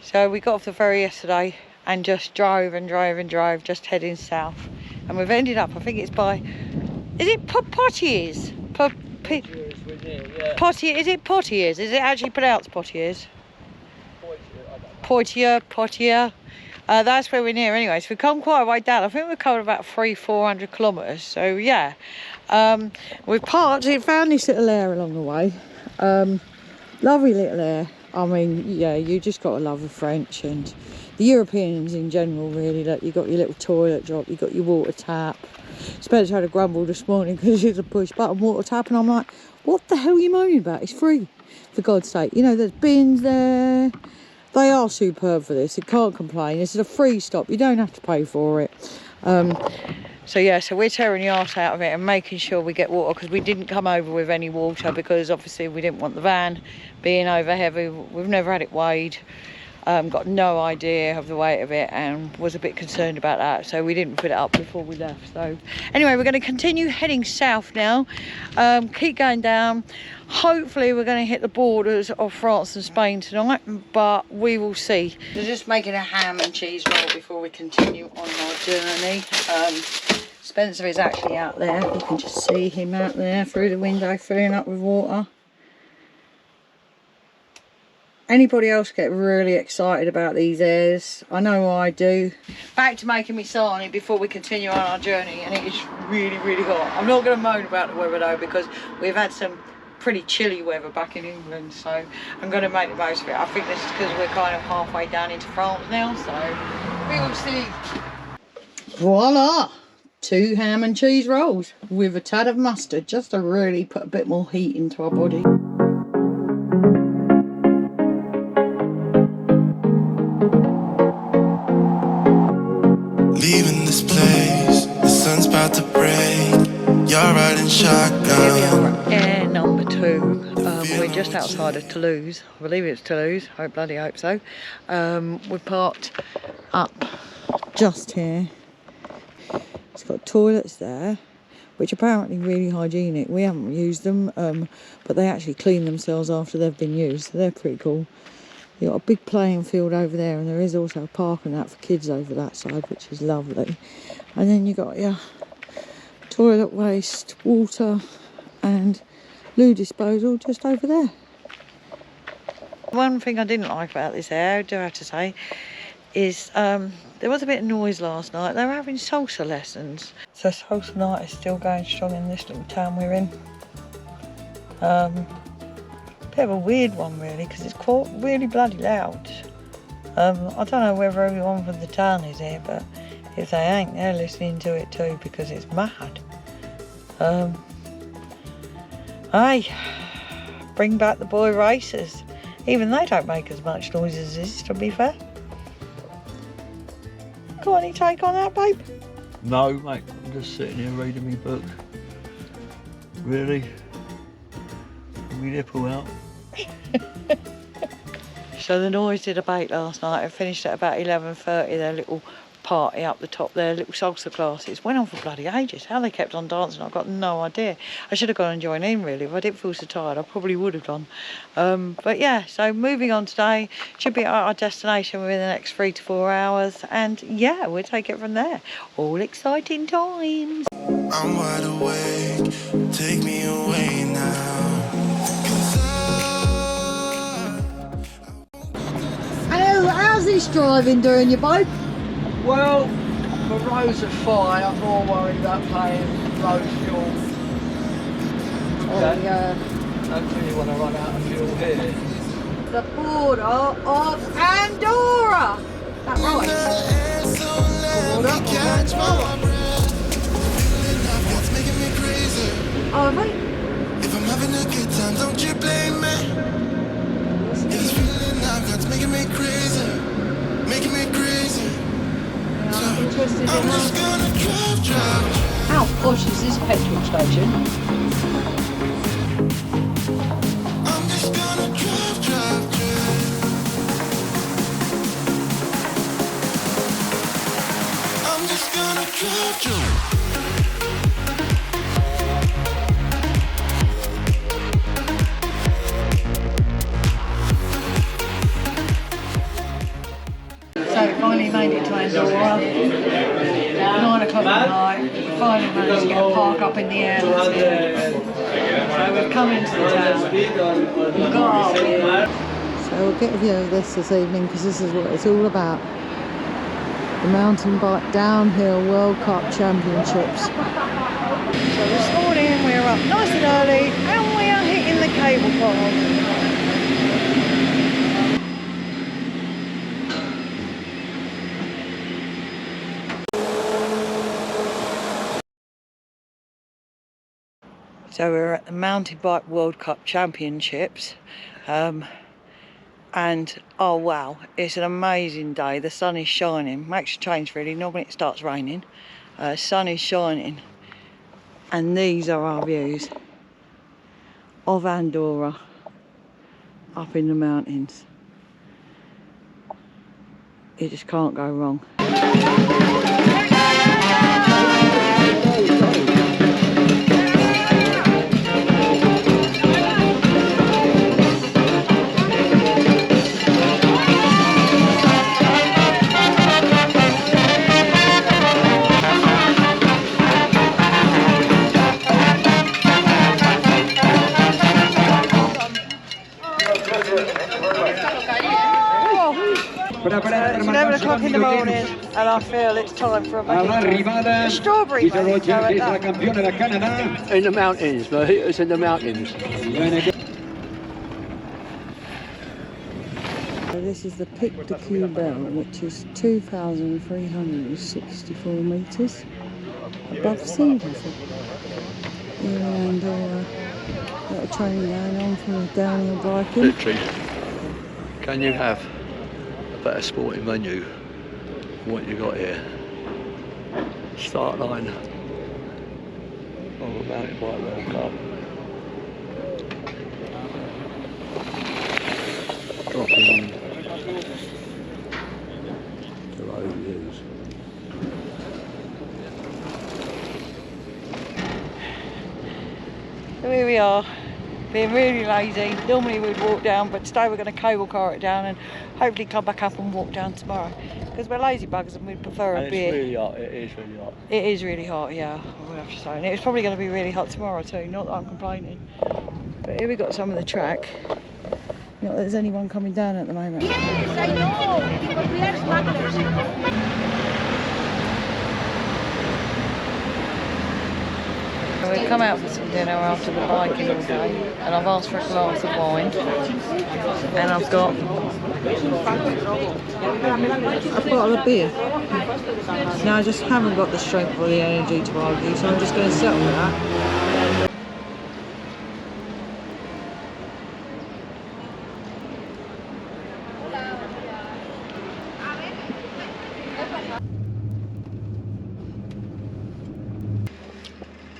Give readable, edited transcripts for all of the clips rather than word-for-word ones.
So we got off the ferry yesterday and just drove and drove and drove, just heading south. And we've ended up, I think it's by, is it Poitiers? Poitiers, is it Poitiers? Is it actually pronounced Poitiers? Poitiers. That's where we're near anyway. So we've come quite a way down. I think we've covered about 300-400 kilometres. So yeah, we've parked and found this little area along the way. Lovely little area. I mean, yeah, you just got to love the French and the Europeans in general, really. Like, you got your little toilet drop, you got your water tap. Spencer had a grumble this morning because it's a push button water tap, and I'm like, what the hell are you moaning about? It's free, for God's sake. You know, there's bins there. They are superb for this. You can't complain. This is a free stop. You don't have to pay for it. So yeah, so we're tearing the arse out of it and making sure we get water, because we didn't come over with any water because obviously we didn't want the van being over heavy. We've never had it weighed. Got no idea of the weight of it and was a bit concerned about that, so we didn't put it up before we left. So anyway, we're going to continue heading south now, keep going down. Hopefully we're going to hit the borders of France and Spain tonight, but we will see. We're just making a ham and cheese roll before we continue on our journey. Spencer is actually out there. You can just see him out there through the window filling up with water. Anybody else get really excited about these airs? I know I do. Back to making me sarnie before we continue on our journey, and it is really, really hot. I'm not going to moan about the weather though, because we've had some pretty chilly weather back in England, so I'm going to make the most of it. I think this is because we're kind of halfway down into France now, so we will see. Voila! 2 ham and cheese rolls with a tad of mustard, just to really put a bit more heat into our body. Leaving this place, the sun's about to break. You're riding shotgun. Here we are at air number 2. We're just outside of Toulouse. I believe it's Toulouse. I bloody hope so. We parked up just here. It's got toilets there, which are apparently really hygienic. We haven't used them, but they actually clean themselves after they've been used, so they're pretty cool. You've got a big playing field over there, and there is also a park and that for kids over that side, which is lovely. And then you've got your toilet waste, water and loo disposal just over there. One thing I didn't like about this area, I do have to say, is there was a bit of noise last night. They were having salsa lessons. So salsa night is still going strong in this little town we're in. Bit of a weird one really, because it's quite really bloody loud. I don't know whether everyone from the town is here, but if they ain't, they're listening to it too, because it's mad. Hey, bring back the boy racers. Even they don't make as much noise as this, to be fair. Got any take on that, babe? No, mate, I'm just sitting here reading my book. Really? My nipple out. So the noise did abate last night. It finished at about 11:30, their little party up the top there, little salsa classes. Went on for bloody ages. How they kept on dancing, I've got no idea. I should have gone and joined in really. If I didn't feel so tired, I probably would have gone. But yeah, so moving on today. Should be at our destination within the next 3 to 4 hours. And yeah, we'll take it from there. All exciting times. I'm wide awake, take me away now. Hello, how's this driving doing you, babe? Well, the roads are fine. I'm more worried about paying road fuel. Oh yeah. Don't really want to run out of fuel here. The border of Andorra. That right? Oh, mate. If I'm having a good time, don't you blame me. This feeling I've got's making me crazy, making me crazy. So I'm interested in I'm just gonna drive. How posh is this petrol station? I'm just gonna drive. I'm just gonna drive. So we finally made it to Andorra. 9 o'clock at night. We finally managed to get a park up in the air. That's it. So we've come into the town. We've got our beer. So we'll get a view of this evening because this is what it's all about. The mountain bike downhill World Cup Championships. So this morning we're up nice and early and we are hitting the cable car. So we're at the Mountain Bike World Cup Championships, and oh wow, it's an amazing day. The sun is shining, makes a change really. Normally it starts raining. Sun is shining, and these are our views of Andorra up in the mountains. You just can't go wrong. It's 11 o'clock in the morning and I feel it's time for a strawberry mojito at that. In the mountains, mojitos in the mountains. So this is the Pic de Cubel, which is 2,364 metres above sea level. Here in Andorra, got a train going on for downhill biking. Literally, can you have a better sporting venue than what you got here? Start line of a mountain bike World Cup. Dropping on the road views. So here we are, being really lazy. Normally we'd walk down, but today we're going to cable car it down and hopefully come back up and walk down tomorrow. Because we're lazy buggers and we'd prefer a beer. It's really hot, it is really hot. It is really hot, yeah, I would have to say. And it's probably going to be really hot tomorrow too, not that I'm complaining. But here we got some of the track. Not that there's anyone coming down at the moment. We've come out for some dinner after the biking all day, and I've asked for a glass of wine, and I've got a bottle of beer. Now I just haven't got the strength or the energy to argue, so I'm just going to settle with that.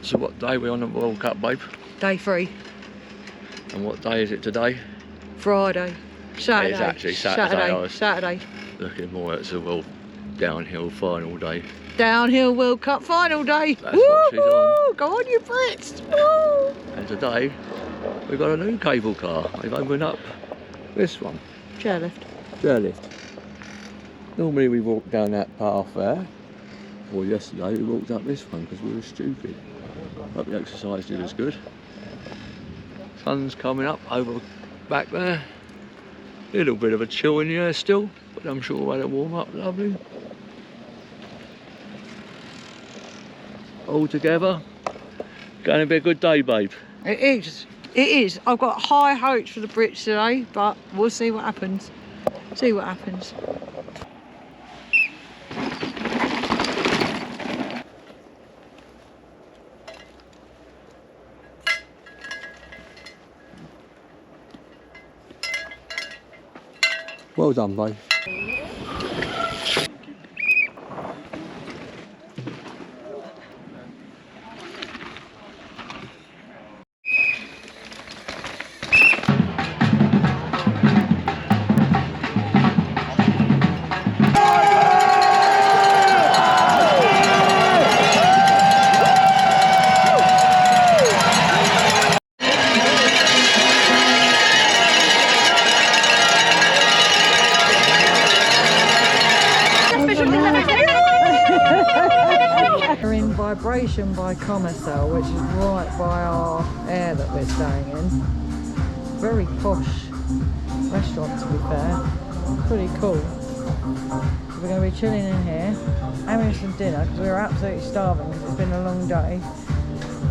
So what day are we on the World Cup, babe? Day 3. And what day is it today? Friday. Saturday. It's actually Saturday. I was Saturday. looking more at the World downhill final day. Downhill World Cup final day. That's what she's on. Go on, you Brits. Woo! And today we've got a new cable car. They've opened up this one. Chairlift. Chairlift. Normally we walk down that path there. Or yesterday we walked up this one because we were stupid. But the exercise did us good. Sun's coming up over back there. A little bit of a chill in the air still, but I'm sure we'll let it warm up lovely. All together, going to be a good day, babe. It is. It is. I've got high hopes for the Brits today, but we'll see what happens. See what happens. Well done, babe. Celebration by Commercel, which is right by our air that we're staying in. Very posh restaurant, to be fair. Pretty cool. So we're going to be chilling in here, having some dinner because we're absolutely starving because it's been a long day,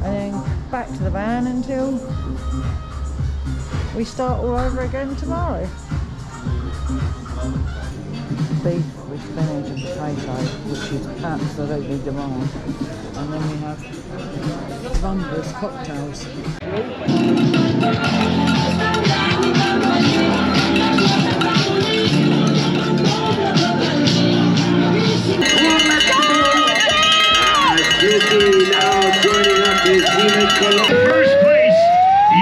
and then back to the van until we start all over again tomorrow. Beef with spinach and potato, which is absolutely demand. And then we have Wonders cocktails. First place,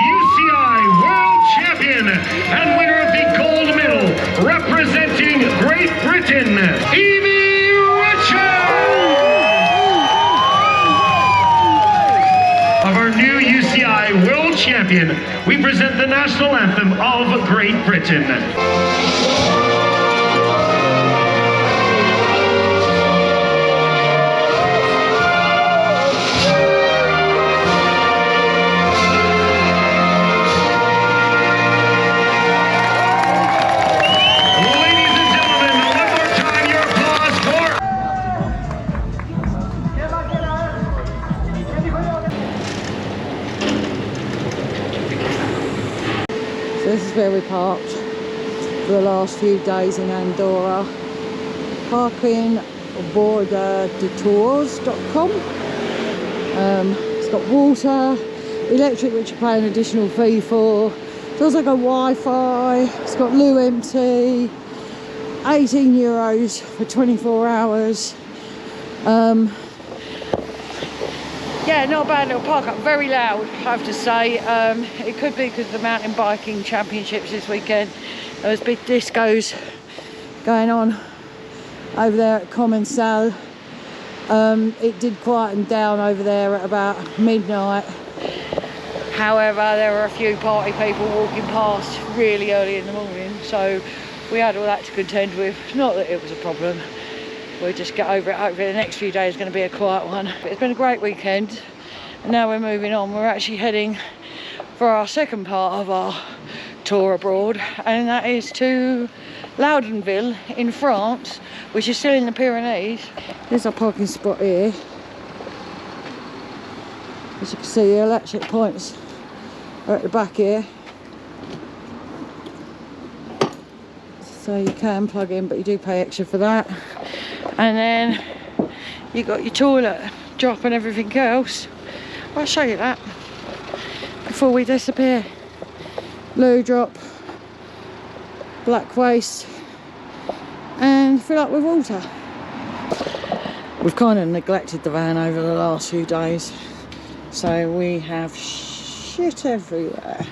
UCI World Champion and winner of the gold medal, representing Great Britain, Evie Richard! Of our new UCI World Champion, we present the national anthem of Great Britain. This is where we parked for the last few days in Andorra. Parking borderdetours.com. It's got water, electric, which you pay an additional fee for. It's also got Wi-Fi. It's got loo empty. €18 for 24 hours. Yeah, not a bad little park up. Very loud, I have to say. It could be because of the mountain biking championships this weekend. There was big discos going on over there at Commercel. It did quieten down over there at about midnight. However, there were a few party people walking past really early in the morning, so we had all that to contend with. Not that it was a problem. We'll just get over it. Hopefully the next few days is going to be a quiet one. But it's been a great weekend. And now we're moving on. We're actually heading for our second part of our tour abroad. And that is to Loudonville in France, which is still in the Pyrenees. There's our parking spot here. As you can see, the electric points are at the back here. So you can plug in, but you do pay extra for that. And then you got your toilet drop and everything else. I'll show you that before we disappear. Loo drop, black waste, and fill up with water. We've kind of neglected the van over the last few days, so we have shit everywhere.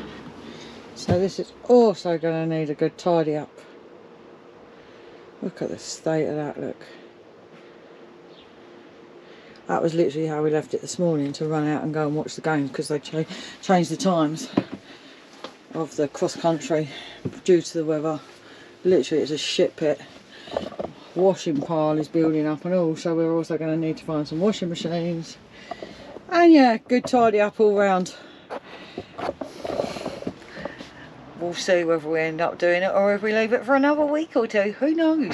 So this is also going to need a good tidy up. Look at the state of that, look. That was literally how we left it this morning, to run out and go and watch the games, because they changed the times of the cross country due to the weather. Literally it's a shit pit. Washing pile is building up and all, so we're also going to need to find some washing machines. And yeah, good tidy up all round. We'll see whether we end up doing it or if we leave it for another week or two. Who knows?